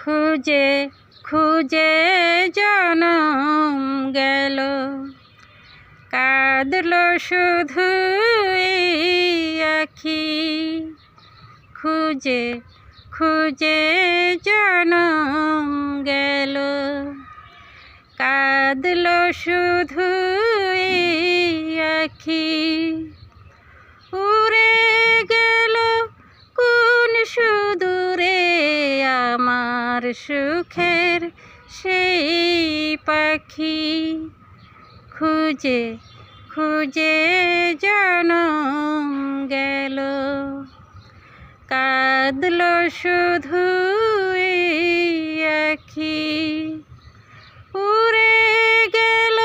খুঁজে খুঁজে জনম গেল, কাঁদলো শুধু এই আখি। খুঁজে খুঁজে জনম গেল, কাঁদলো শুধু এই আখি। উড়ে গেল কোন সুদূরে আমার সুখের সেই পাখি। খুঁজে খুঁজে জনম গেল, কাঁদলো শুধু এই আখি। উড়ে গেল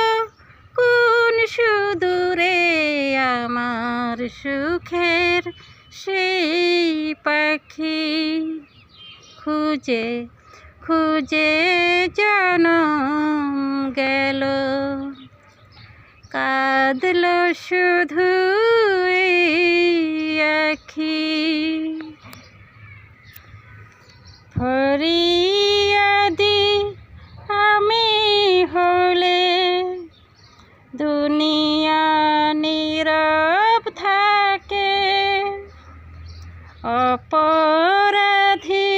কোন সুদূরে আমার সুখের সেই পাখি। খুঁজে খুঁজে জনম গেল, কাঁদলো শুধু এই আখি। ফরিয়াদি আমি হলে দুনিয়া নীরব থাকে, অপরাধী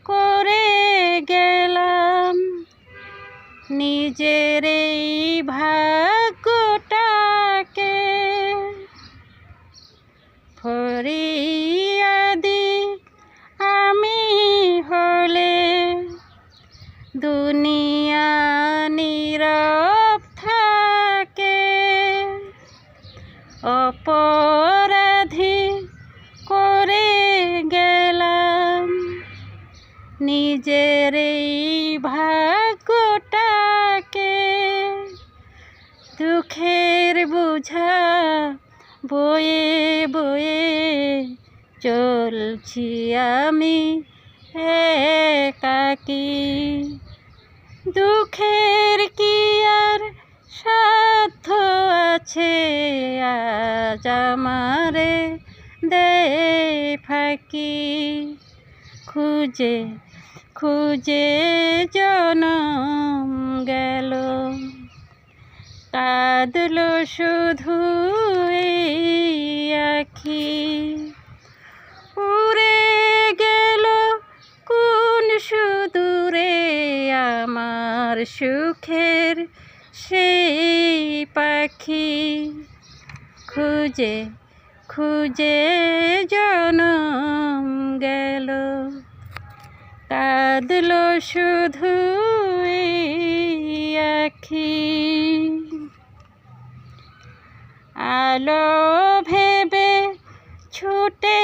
করে গেলাম নিজের এই ভাগ্যটাকে। ফরিয়াদি আমি হলে দুনিয়া নীরব থাকে, অপরাধী করে গেলাম নিজের এই ভাগ্যটাকে। দুঃখের বোঝা বয়ে বয়ে চলছি আমি একাকী। দুঃখের কি আর সাধ্য আছে আজ আমারে দে ফাঁকি। খুঁজে খুঁজে জনম গেল, কাঁদলো শুধু এই আখি। উড়ে গেল কোন সুদূরে আমার সুখের সেই পাখি। খুঁজে খুঁজে জনম গেল, কাঁদলো শুধু এই আখি। আলো ভেবে ছুটে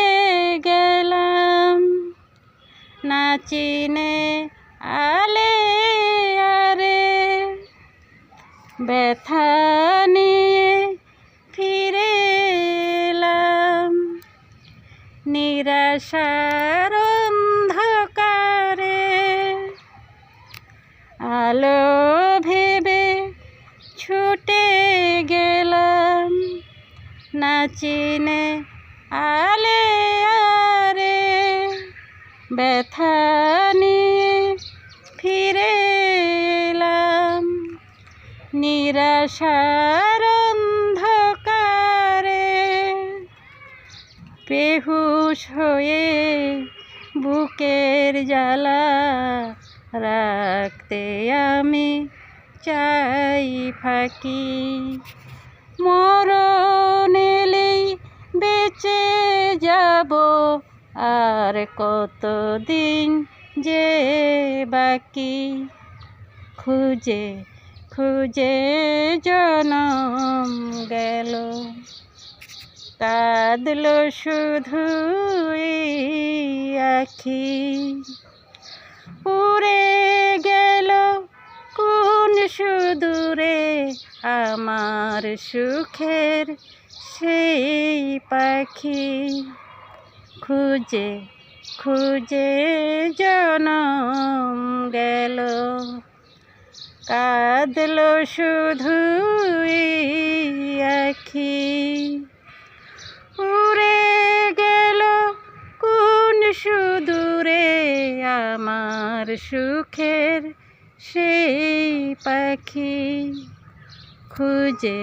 গেলাম না চিনে আলে আরে, ব্যথা নিয়ে ফিরে এলাম নিরাশার অন্ধকারে। আলো ভেবে ছুটে গেলাম না চিনে আলে আরে, ব্যথা নিয়ে ফিরে এলাম নিরাশার অন্ধকারে। বেহুশ হয়ে বুকের জ্বালা রাখতে আমি চাই ফাঁকি। মরণ এলেই বেঁচে যাব আর কতদিন যে বাকি। খুঁজে খুঁজে জনম গেল, কাঁদলো শুধু এই আখি। উড়ে গেল কোন সুদূরে আমার সুখের সেই পাখি। খুঁজে খুঁজে জনম গেল, কাঁদলো শুধু এই আখি। উড়ে গেল কোন সুদূরে আমার সুখের সেই পাখি খুঁজে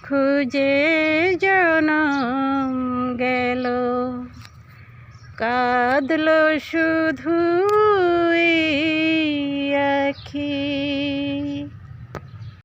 খুঁজে জনম গেল কাঁদলো শুধু এই আখি।